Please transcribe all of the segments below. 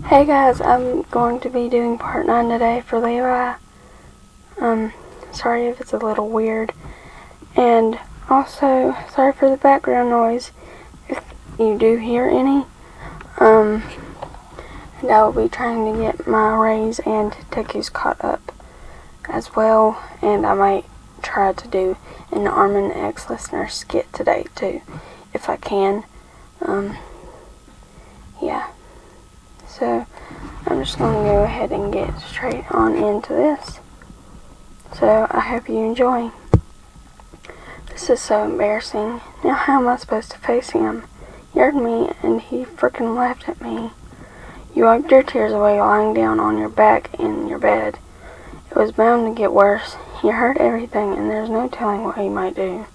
Hey guys, I'm going to be doing part 9 today for Levi. Sorry if it's a little weird. And also, sorry for the background noise if you do hear any. And I will be trying to get my raise and Teku's caught up as well. And I might try to do an Armin X listener skit today too, if I can. Yeah. So, I'm just going to go ahead and get straight on into this. So, I hope you enjoy. This is so embarrassing. Now how am I supposed to face him? He heard me and he frickin' laughed at me. You wiped your tears away lying down on your back in your bed. It was bound to get worse. He heard everything and there's no telling what he might do.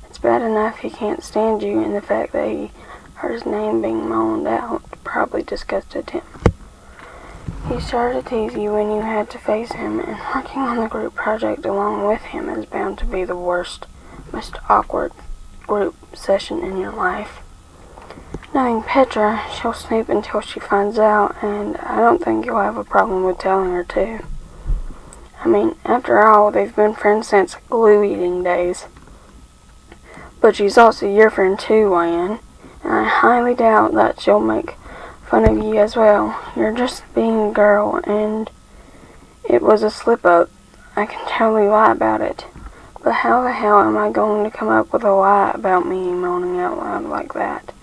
It's bad enough he can't stand you, and the fact that he heard his name being moaned out probably disgusted him. He started to tease you when you had to face him, and working on the group project along with him is bound to be the worst, most awkward group session in your life. Knowing Petra, she'll snoop until she finds out, and I don't think you'll have a problem with telling her too. I mean, after all, they've been friends since glue-eating days. But she's also your friend too, Wyan, and I highly doubt that she'll make fun of you as well. You're just being a girl, and it was a slip-up. I can totally lie about it. But how the hell am I going to come up with a lie about me moaning out loud like that?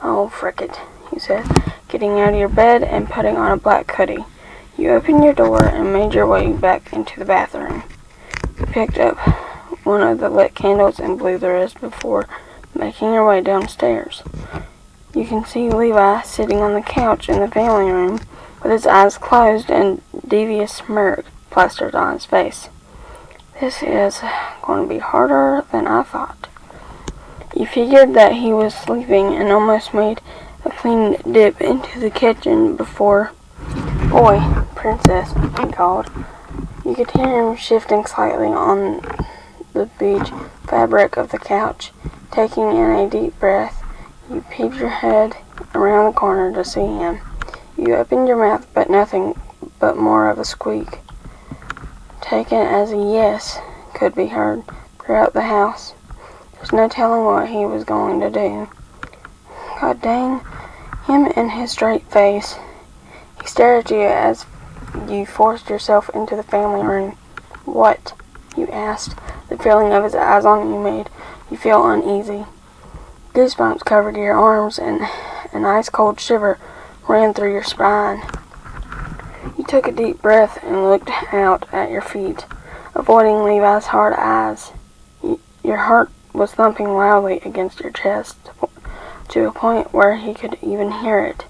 Oh, frick it, you said, getting out of your bed and putting on a black hoodie. You opened your door and made your way back into the bathroom. You picked up one of the lit candles and blew the rest before making your way downstairs. You can see Levi sitting on the couch in the family room with his eyes closed and devious smirk plastered on his face. This is going to be harder than I thought. You figured that he was sleeping and almost made a clean dip into the kitchen before, "Boy, princess," he called. You could hear him shifting slightly on the beige fabric of the couch, taking in a deep breath. You peeped your head around the corner to see him. You opened your mouth, but nothing but more of a squeak, taken as a yes, could be heard throughout the house. There's no telling what he was going to do. God dang him and his straight face. He stared at you as you forced yourself into the family room. "What?" you asked. The feeling of his eyes on you made you feel uneasy. Goosebumps covered your arms and an ice-cold shiver ran through your spine. You took a deep breath and looked out at your feet, avoiding Levi's hard eyes. Your heart was thumping loudly against your chest to a point where he could even hear it.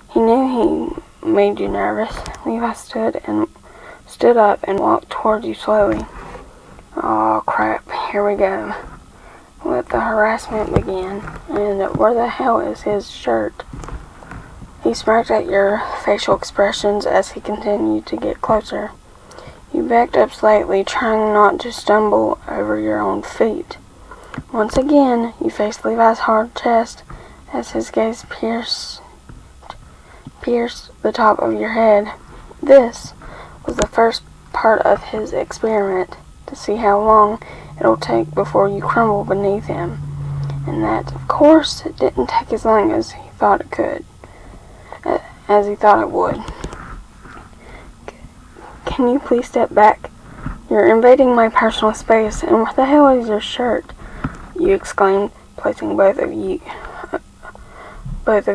He knew he made you nervous. Levi stood up and walked toward you slowly. "Oh crap, here we go. Let the harassment begin. And where the hell is his shirt?" He smirked at your facial expressions as he continued to get closer. You backed up slightly, trying not to stumble over your own feet. Once again, you faced Levi's hard chest as his gaze pierced the top of your head. This was the first part of his experiment, to see how long it'll take before you crumble beneath him. And that, of course, it didn't take as long as he thought it could. As he thought it would. "Can you please step back? You're invading my personal space, and what the hell is your shirt?" you exclaimed, placing both of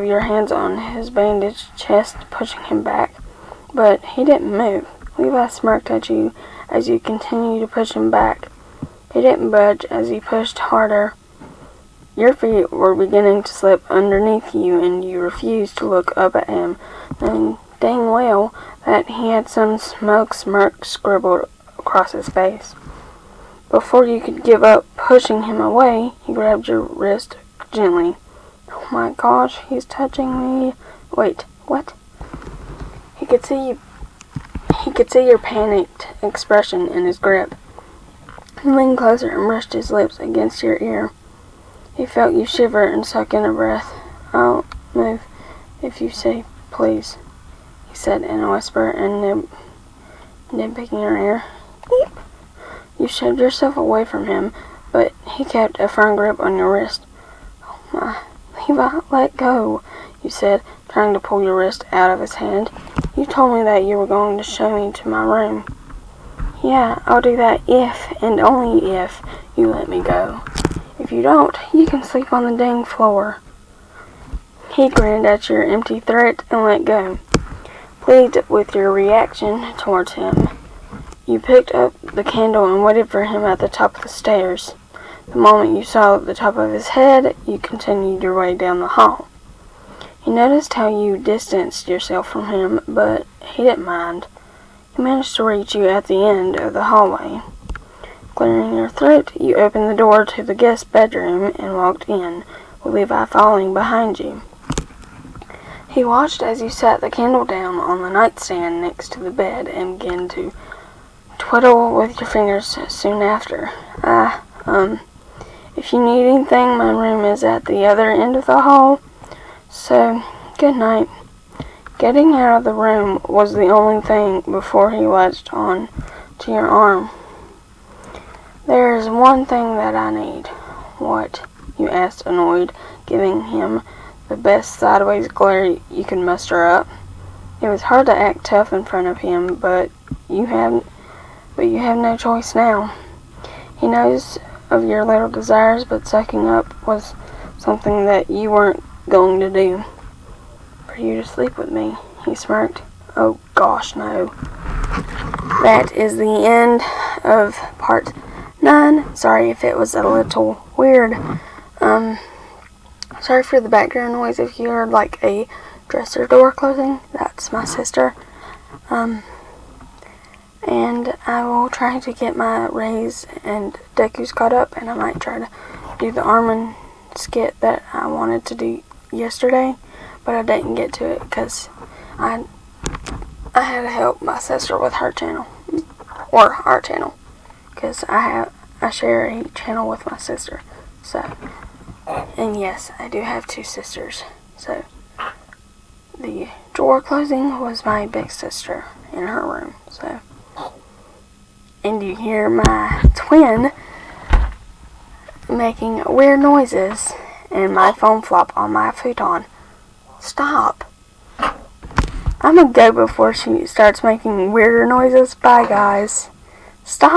your hands on his bandaged chest, pushing him back. But he didn't move. Levi smirked at you as you continued to push him back. He didn't budge as you pushed harder. Your feet were beginning to slip underneath you, and you refused to look up at him, knowing dang well that he had some smug smirk scribbled across his face. Before you could give up pushing him away, he grabbed your wrist gently. "Oh my gosh, he's touching me. Wait, what?" He could see your panicked expression in his grip. He leaned closer and brushed his lips against your ear. He felt you shiver and suck in a breath. "I'll move if you say please." said in a whisper and nitpicking her ear. Beep. You shoved yourself away from him, but he kept a firm grip on your wrist. Oh my, Levi, let go, you said, trying to pull your wrist out of his hand. You told me that you were going to show me to my room. Yeah, I'll do that if, and only if, you let me go. If you don't, you can sleep on the dang floor. He grinned at your empty threat and let go, pleased with your reaction towards him. You picked up the candle and waited for him at the top of the stairs. The moment you saw the top of his head, you continued your way down the hall. He noticed how you distanced yourself from him, but he didn't mind. He managed to reach you at the end of the hallway. Clearing your throat, you opened the door to the guest bedroom and walked in, with Levi following behind you. He watched as you sat the candle down on the nightstand next to the bed and began to twiddle with your fingers soon after. If you need anything, my room is at the other end of the hall, so good night. Getting out of the room was the only thing before he latched on to your arm. There is one thing that I need. What? You asked, annoyed, giving him the best sideways glare you could muster up. It was hard to act tough in front of him, but you have no choice now. He knows of your little desires, but sucking up was something that you weren't going to do. For you to sleep with me, he smirked. Oh gosh, no. That is the end of part 9. Sorry if it was a little weird. Sorry for the background noise if you heard like a dresser door closing. That's my sister. And I will try to get my Rays and Deku's caught up, and I might try to do the Armin skit that I wanted to do yesterday, but I didn't get to it because I had to help my sister with her channel, or our channel, because I share a channel with my sister. So, and yes, I do have 2 sisters. So the drawer closing was my big sister in her room. So. And you hear my twin making weird noises and my foam flop on my futon. Stop. I'm gonna go before she starts making weirder noises. Bye, guys. Stop.